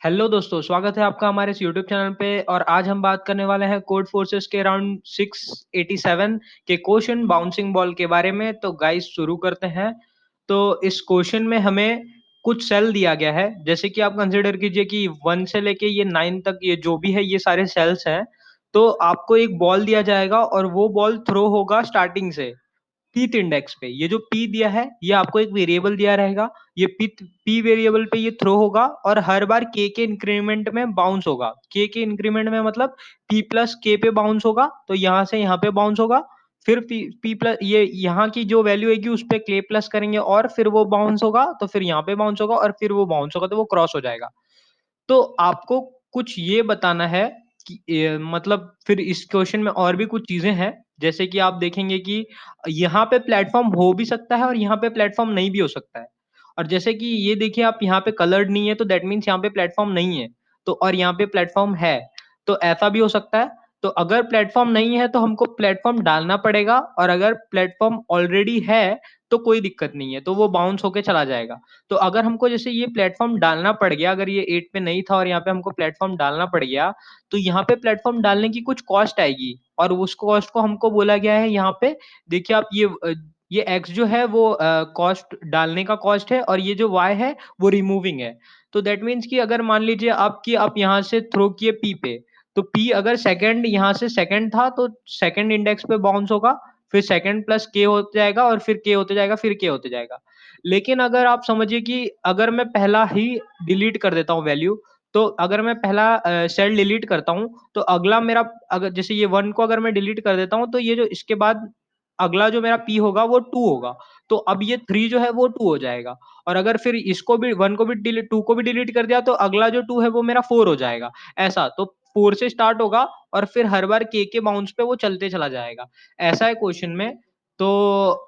Hello दोस्तों, स्वागत है आपका हमारे इस यूट्यूब चैनल पे और आज हम बात करने वाले हैं कोड फोर्सेस के अराउंड 687 के क्वेश्चन बाउंसिंग बॉल के बारे में। तो गाइस शुरू करते हैं। तो इस क्वेश्चन में हमें कुछ सेल दिया गया है, जैसे कि आप कंसिडर कीजिए कि 1 से लेके ये 9 तक ये जो भी है ये सारे सेल्स हैं। तो आपको एक बॉल दिया जाएगा और वो बॉल थ्रो होगा स्टार्टिंग से पीथ इंडेक्स पे। ये जो पी दिया है ये आपको एक वेरिएबल दिया रहेगा। ये पी वेरिएबल पे ये थ्रो होगा और हर बार के इंक्रीमेंट में बाउंस होगा। के इंक्रीमेंट में मतलब पी प्लस के पे बाउंस होगा, तो यहाँ से यहाँ पे बाउंस होगा। फिर पी प्लस ये यहाँ की जो वैल्यू आएगी उस पे के प्लस करेंगे और फिर वो बाउंस होगा, तो फिर यहाँ पे बाउंस होगा और फिर वो बाउंस होगा, तो वो क्रॉस हो जाएगा। तो आपको कुछ ये बताना है कि मतलब फिर इस क्वेश्चन में और भी कुछ चीजें हैं, जैसे कि आप देखेंगे कि यहाँ पे प्लेटफॉर्म हो भी सकता है और यहाँ पे प्लेटफॉर्म नहीं भी हो सकता है। और जैसे कि ये देखिए, आप यहाँ पे कलर्ड नहीं है तो दैट मीन्स यहाँ पे प्लेटफॉर्म नहीं है। तो और यहाँ पे प्लेटफॉर्म है, तो ऐसा भी हो सकता है। तो अगर प्लेटफॉर्म नहीं है तो हमको प्लेटफॉर्म डालना पड़ेगा, और अगर प्लेटफॉर्म ऑलरेडी है तो कोई दिक्कत नहीं है, तो वो बाउंस होके चला जाएगा। तो अगर हमको जैसे ये प्लेटफॉर्म डालना पड़ गया, अगर ये 8 पे नहीं था और यहाँ पे हमको प्लेटफॉर्म डालना पड़ गया, तो यहाँ पे प्लेटफॉर्म डालने की कुछ कॉस्ट आएगी और उस कॉस्ट को हमको बोला गया है यहाँ पे। देखिए आप ये x जो है वो कॉस्ट डालने का कॉस्ट है और ये जो y है वो रिमूविंग है। तो दैट मीन्स कि अगर मान लीजिए आप यहाँ से थ्रो किए p पे, तो p अगर सेकंड यहाँ से सेकंड था तो सेकंड इंडेक्स पे बाउंस होगा, फिर सेकंड प्लस के हो जाएगा और फिर के होते जाएगा, फिर के होते जाएगा। लेकिन अगर आप समझिए कि अगर मैं पहला ही डिलीट कर देता हूँ वैल्यू, तो अगर मैं पहला सेल डिलीट करता हूँ तो अगला मेरा, अगर जैसे ये 1 को अगर मैं डिलीट कर देता हूँ तो ये जो इसके बाद अगला जो मेरा p होगा वो 2 होगा। तो अब ये 3 जो है वो 2 हो जाएगा। और अगर फिर इसको भी 1 को भी डिलीट 2 को भी डिलीट कर दिया तो अगला जो 2 है वो मेरा 4 हो जाएगा। ऐसा तो 4 से स्टार्ट होगा और फिर हर बार के बाउंस पे वो चलते चला जाएगा। ऐसा है क्वेश्चन में। तो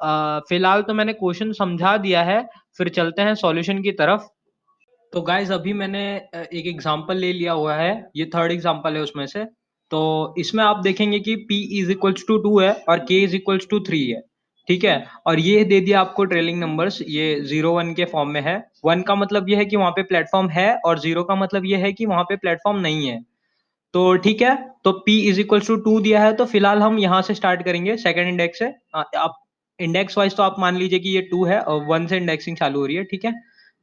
फिलहाल तो मैंने क्वेश्चन समझा दिया है, फिर चलते हैं सॉल्यूशन की तरफ। तो गाइज अभी मैंने एक एग्जांपल ले लिया हुआ है, ये थर्ड एग्जांपल है उसमें से। तो इसमें आप देखेंगे कि p इज इक्वल्स टू 2 है और k इज इक्वल्स टू 3 है। ठीक है, और ये दे दिया आपको ट्रेलिंग नंबर्स, ये 0 1 के फॉर्म में है। 1 का मतलब ये है कि वहां पे प्लेटफॉर्म है और 0 का मतलब ये है कि वहां पे प्लेटफॉर्म नहीं है। तो ठीक है, तो p इज इक्वल्स टू 2 दिया है, तो फिलहाल हम यहाँ से स्टार्ट करेंगे सेकंड इंडेक्स से। आप इंडेक्स वाइज तो आप मान लीजिए कि ये 2 है और 1 से इंडेक्सिंग चालू हो रही है। ठीक है,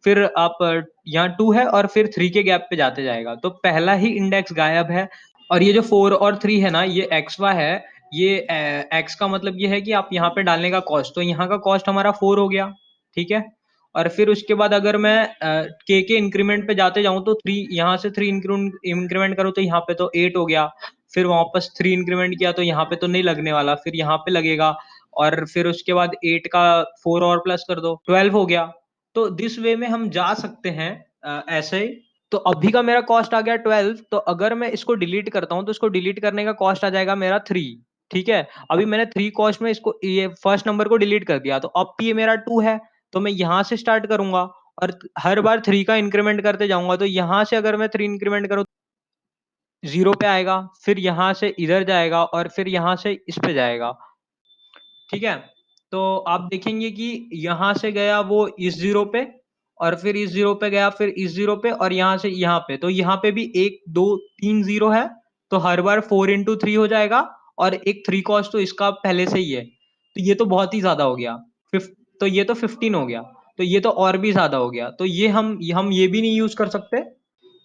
फिर आप यहाँ 2 है और फिर 3 के गैप पे जाते जाएगा, तो पहला ही इंडेक्स गायब है। और ये जो 4 और 3 है ना, ये एक्स वाई है। ये एक्स का मतलब ये है कि आप यहाँ पे डालने का कॉस्ट, तो यहाँ का कॉस्ट हमारा 4 हो गया। ठीक है, और फिर उसके बाद अगर मैं के इंक्रीमेंट पे जाते जाऊं तो 3, यहाँ से 3 इंक्रीमेंट करो तो यहाँ पे तो 8 हो गया। फिर वापस 3 इंक्रीमेंट किया तो यहाँ पे तो नहीं लगने वाला, फिर यहाँ पे लगेगा। और फिर उसके बाद 8 का 4 और प्लस कर दो, 12 हो गया। तो दिस वे में हम जा सकते हैं ऐसे ही। तो अभी का मेरा कॉस्ट आ गया 12, तो अगर मैं इसको डिलीट करता हूँ तो इसको डिलीट करने का कॉस्ट आ जाएगा मेरा 3। ठीक है, अभी मैंने 3 कॉस्ट में इसको ये फर्स्ट नंबर को डिलीट कर दिया, तो अब ये मेरा 2 है। तो मैं यहाँ से स्टार्ट करूंगा और हर बार 3 का इंक्रीमेंट करते जाऊंगा। तो यहाँ से अगर मैं 3 इंक्रीमेंट करूँ 0 पे आएगा, फिर यहाँ से इधर जाएगा और फिर यहाँ से इस पे जाएगा। ठीक है, तो आप देखेंगे कि यहाँ से गया वो इस 0 पे और फिर इस 0 पे गया, फिर इस 0 पे और यहाँ से यहाँ पे, तो यहाँ पे भी 1 2 3 0 है। तो हर बार 4 इंटू 3 हो जाएगा और एक 3 कॉस्ट तो इसका पहले से ही है, तो ये तो बहुत ही ज्यादा हो गया। तो ये तो 15 हो गया, तो ये तो और भी ज्यादा हो गया, तो ये हम ये भी नहीं यूज कर सकते।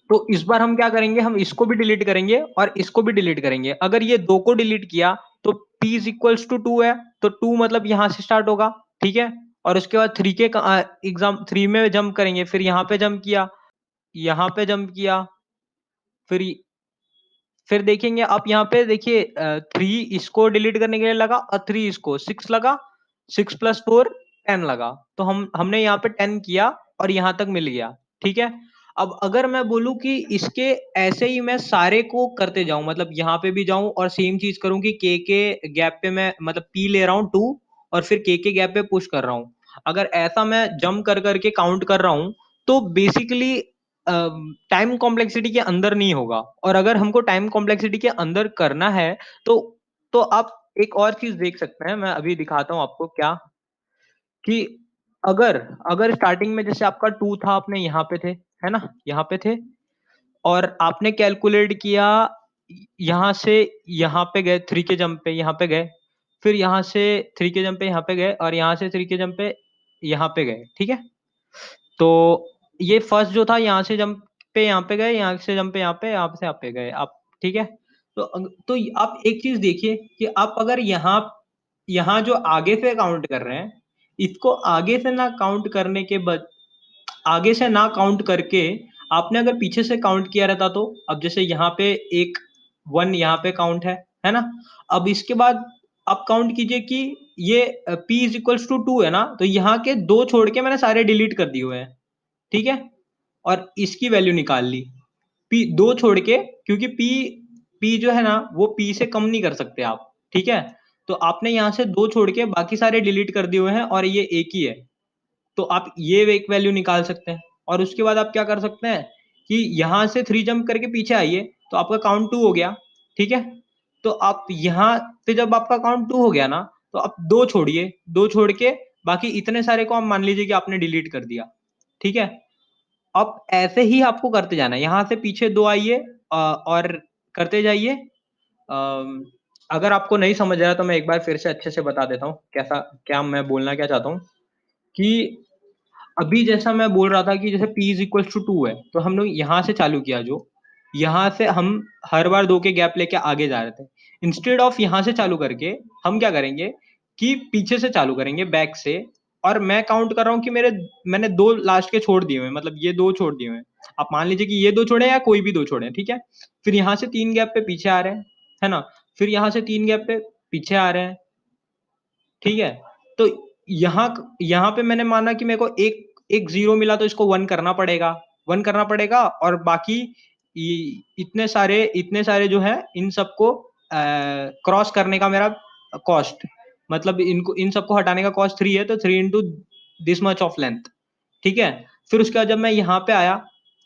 तो इस बार हम क्या करेंगे, हम इसको भी डिलीट करेंगे और इसको भी डिलीट करेंगे। अगर ये 2 को डिलीट किया तो p इज इक्वल्स टू 2 है, तो 2 मतलब यहां से स्टार्ट होगा। ठीक है, और उसके बाद 3 के एग्जाम 3 में जंप करेंगे, फिर यहाँ पे जंप किया, यहाँ पे जंप किया, फिर फिर देखेंगे आप यहाँ पे देखिए 3 इसको डिलीट करने के लिए लगा और 3 इसको, 6 लगा, 6 प्लस 4 10 लगा। तो हमने यहाँ पे 10 किया और यहाँ तक मिल गया। ठीक है, अब अगर मैं बोलूं कि इसके ऐसे ही मैं सारे को करते जाऊं, मतलब यहाँ पे भी जाऊं और सेम चीज करूं कि के गैप पे मैं मतलब पी ले रहा हूँ 2 और फिर के गैप पे पुश कर रहा हूँ, अगर ऐसा मैं जंप कर करके काउंट कर रहा हूँ, तो बेसिकली टाइम कॉम्प्लेक्सिटी के अंदर नहीं होगा। और अगर हमको टाइम कॉम्प्लेक्सिटी के अंदर करना है तो आप एक और चीज देख सकते हैं, मैं अभी दिखाता हूं आपको क्या, कि अगर अगर स्टार्टिंग में जैसे आपका 2 था, आपने यहाँ पे थे, है ना, यहाँ पे थे, और आपने कैलकुलेट किया, यहाँ से यहाँ पे गए, 3 के जंप पे यहाँ पे गए, फिर यहाँ से 3 के जंप पे यहाँ पे गए, और यहाँ से 3 के जंप पे यहाँ पे गए, ठीक है? तो ये फर्स्ट जो था, यहाँ से जंप पे यहाँ पे गए, यहाँ से जंप पे यहाँ पे, यहाँ से यहाँ पे गए आप, ठीक है? तो आप एक चीज देखिए कि आप अगर यहाँ यहाँ जो आगे से काउंट कर रहे हैं, इसको आगे से ना काउंट करने के बाद, आगे से ना काउंट करके आपने अगर पीछे से काउंट किया रहता, तो अब जैसे यहाँ पे एक 1 यहाँ पे काउंट है ना? अब इसके बाद आप काउंट कीजिए कि ये p इज इक्वल्स टू 2 है ना, तो यहाँ के 2 छोड़ के मैंने सारे डिलीट कर दिए हुए हैं, ठीक है? और इसकी वैल्यू निकाल ली, p 2 छोड़ के, क्योंकि p जो है ना वो p से कम नहीं कर सकते आप, ठीक है? तो आपने यहाँ से 2 छोड़ के बाकी सारे डिलीट कर दिए हुए हैं, और ये एक ही है, तो आप ये एक वैल्यू निकाल सकते हैं। और उसके बाद आप क्या कर सकते हैं कि यहाँ से 3 जंप करके पीछे आइए, तो आपका काउंट 2 हो गया, ठीक है? तो आप यहाँ पे जब आपका काउंट 2 हो गया ना, तो आप 2 छोड़िए, 2 छोड़ के बाकी इतने सारे को आप मान लीजिए कि आपने डिलीट कर दिया, ठीक है? अब ऐसे ही आपको करते जाना है, यहाँ से पीछे 2 आइए और करते जाइए। अगर आपको नहीं समझ रहा तो मैं एक बार फिर से अच्छे से बता देता हूँ, कैसा क्या मैं बोलना क्या चाहता हूँ कि अभी जैसा मैं बोल रहा था कि जैसे p इज इक्वल टू 2 है, तो हम लोग यहाँ से चालू किया, जो यहाँ से हम हर बार 2 के गैप लेके आगे जा रहे थे, इंस्टेड ऑफ यहाँ से चालू करके हम क्या करेंगे कि पीछे से चालू करेंगे, बैक से। और मैं काउंट कर रहा हूँ कि मैंने 2 लास्ट के छोड़ दिए हुए हैं, मतलब ये 2 छोड़ दिए हुए हैं, आप मान लीजिए कि ये 2 छोड़े या कोई भी 2 छोड़े, ठीक है? फिर यहाँ से 3 गैप पे पीछे आ रहे हैं, है ना? फिर यहाँ से 3 गैप पे पीछे आ रहे हैं, ठीक है? तो यहाँ यहाँ पे मैंने माना कि मेरे को एक एक जीरो मिला, तो इसको 1 करना पड़ेगा, 1 करना पड़ेगा, और बाकी इतने सारे जो है इन सबको क्रॉस करने का मेरा कॉस्ट, मतलब इनको इन सबको हटाने का कॉस्ट 3 है, तो 3 into this much of length, ठीक है? फिर उसके बाद जब मैं यहाँ पे आया,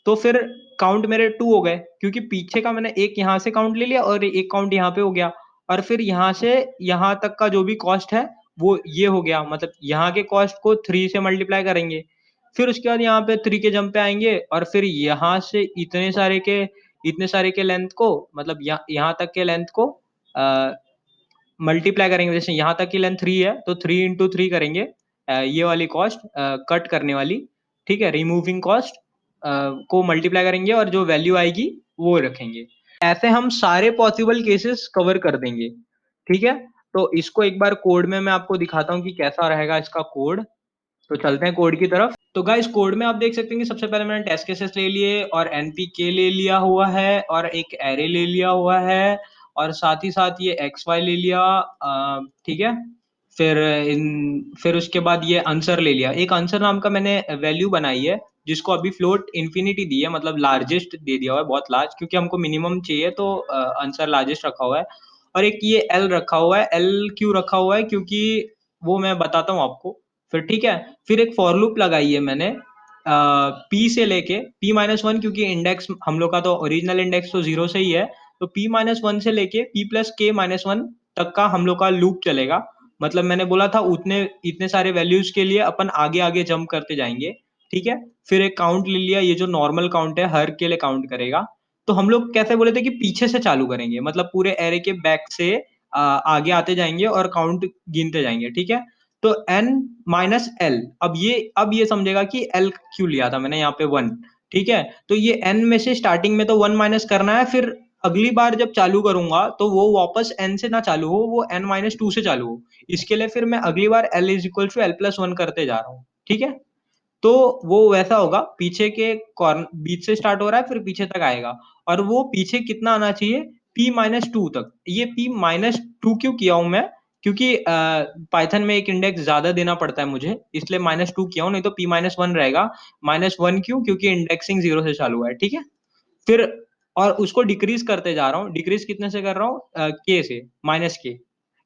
तो फिर काउंट मेरे 2 हो गए, क्योंकि पीछे का मैंने एक यहाँ से काउंट ले लिया और एक काउंट यहाँ पे हो गया, और फिर यहाँ से यहाँ तक का जो भी कॉस्ट है वो ये हो गया, मतलब यहाँ के कॉस्ट को 3 से मल्टीप्लाई करेंगे। फिर उसके बाद यहाँ पे 3 के जंप पे आएंगे, और फिर यहाँ से इतने सारे के लेंथ को, मतलब यहाँ तक के लेंथ को मल्टीप्लाई करेंगे। जैसे यहाँ तक की लेंथ 3 है, तो 3 इंटू 3 करेंगे, ये वाली कॉस्ट कट करने वाली, ठीक है, रिमूविंग कॉस्ट को मल्टीप्लाई करेंगे, और जो वैल्यू आएगी वो रखेंगे। ऐसे हम सारे पॉसिबल केसेस कवर कर देंगे, ठीक है? तो इसको एक बार कोड में मैं आपको दिखाता हूँ कि कैसा रहेगा इसका कोड। तो चलते हैं कोड की तरफ। तो गाइस, कोड में आप देख सकते हैं कि सबसे पहले मैंने टेस्ट केसेस ले लिए, और एनपीके ले लिया हुआ है, और एक एरे ले लिया हुआ है, और साथ ही साथ ये एक्स वाई ले लिया, ठीक है? फिर उसके बाद ये आंसर ले लिया, एक आंसर नाम का मैंने वैल्यू बनाई है, जिसको अभी फ्लोट इन्फिनिटी दी है, मतलब लार्जेस्ट दे दिया हुआ है, बहुत लार्ज, क्योंकि हमको मिनिमम चाहिए, तो आंसर लार्जेस्ट रखा हुआ है। और एक ये एल रखा हुआ है, एल क्यों रखा हुआ है, क्योंकि वो मैं बताता हूँ आपको फिर, ठीक है? फिर एक फॉर लूप लगाई है मैंने पी से लेके p-1, क्योंकि इंडेक्स हम लोग का तो ओरिजिनल इंडेक्स तो 0 से ही है, तो p-1 से लेके p+k-1 तक का हम लोग का लूप चलेगा। मतलब मैंने बोला था उतने इतने सारे वैल्यूज के लिए अपन आगे आगे जंप करते जाएंगे, ठीक है? फिर एक काउंट ले लिया, ये जो नॉर्मल काउंट है हर के लिए काउंट करेगा। तो हम लोग कैसे बोले थे कि पीछे से चालू करेंगे, मतलब पूरे एरे के बैक से आगे आते जाएंगे और काउंट गिनते जाएंगे, ठीक है? तो n माइनस एल, अब ये समझेगा कि l क्यों लिया था मैंने यहाँ पे 1, ठीक है? तो ये n में से स्टार्टिंग में तो 1 माइनस करना है, फिर अगली बार जब चालू करूंगा तो वो वापस n से ना चालू हो, वो n-2 से चालू हो। इसके लिए फिर मैं अगली बार l is equal to l+1 करते जा रहा हूँ, ठीक है? तो वो वैसा होगा, पीछे के कॉर्नर बीच से स्टार्ट हो रहा है, फिर पीछे तक आएगा, और वो पीछे कितना आना चाहिए, p-2 तक। ये p-2 क्यों किया हूं मैं, क्योंकि पाइथन में एक इंडेक्स ज्यादा देना पड़ता है मुझे, इसलिए -2 किया हूं, नहीं तो p-1 रहेगा। -1 क्यों, क्योंकि इंडेक्सिंग 0 से चालू है, ठीक है? फिर और उसको डिक्रीज करते जा रहा हूँ, डिक्रीज कितने से कर रहा हूँ, के से, -k,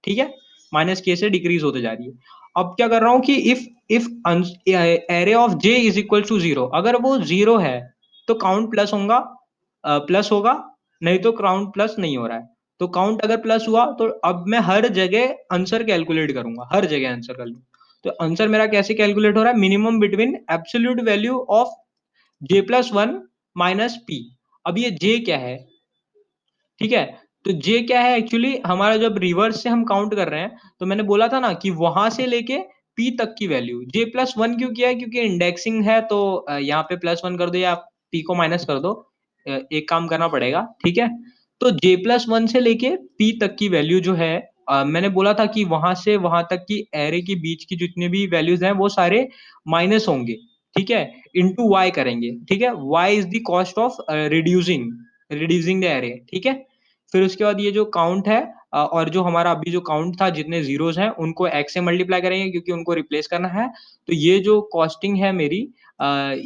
ठीक है? -k से डिक्रीज होते जा रही है। अब क्या कर रहा हूँ कि if array of j is equal to 0, अगर वो 0 है तो काउंट प्लस होगा, नहीं तो काउंट प्लस नहीं हो रहा है। तो काउंट अगर प्लस हुआ तो अब मैं हर जगह आंसर कैलकुलेट करूंगा, हर जगह आंसर कर लूँ। तो आंसर मेरा कैसे कैलकुलेट हो रहा है, minimum between absolute value of j+1 minus p। अब ये जे क्या है? ठीक है? तो जे क्या है एक्चुअली हमारा जब रिवर्स से हम काउंट कर रहे हैं, तो मैंने बोला था ना कि वहाँ से लेके पी तक की वैल्यू जे प्लस 1 क्यों किया है? क्योंकि इंडेक्सिंग है तो यहाँ पे प्लस 1 कर दो या पी को माइनस कर दो। एक काम करना पड़ेगा, ठीक है? तो जे प्लस 1 से लेके पी तक की वैल्यू जो है मैंने बोला था कि वहाँ से वहाँ तक की एरे के बीच की जितने भी वैल्यूज़ हैं, वो सारे माइनस होंगे, ठीक है? इंटू वाई करेंगे, ठीक है? Why is the cost of reducing the array, ठीक है? फिर उसके बाद ये जो काउंट है और जो हमारा अभी जो काउंट था जितने ज़ीरोज़ हैं उनको x से मल्टीप्लाई करेंगे क्योंकि उनको रिप्लेस करना है। तो ये जो कॉस्टिंग है मेरी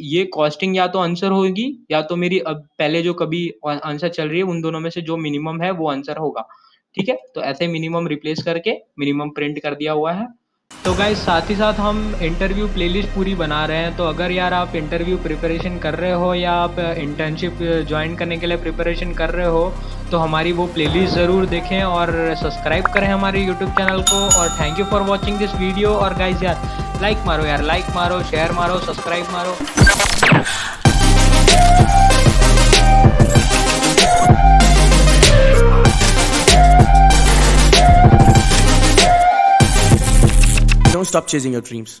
ये कॉस्टिंग या तो आंसर होगी या तो मेरी अब पहले जो कभी आंसर चल रही है उन दोनों में से जो मिनिमम है वो आंसर होगा। ठीक है? तो ऐसे मिनिमम रिप्लेस करके मिनिमम प्रिंट कर दिया हुआ है। तो गाइस साथ ही साथ हम इंटरव्यू प्लेलिस्ट पूरी बना रहे हैं, तो अगर यार आप इंटरव्यू प्रिपरेशन कर रहे हो या आप इंटर्नशिप ज्वाइन करने के लिए प्रिपरेशन कर रहे हो, तो हमारी वो प्लेलिस्ट ज़रूर देखें और सब्सक्राइब करें हमारे यूट्यूब चैनल को। और thank you for watching this video. और गाइस यार लाइक मारो यार, लाइक मारो, शेयर मारो, सब्सक्राइब मारो। Don't stop chasing your dreams.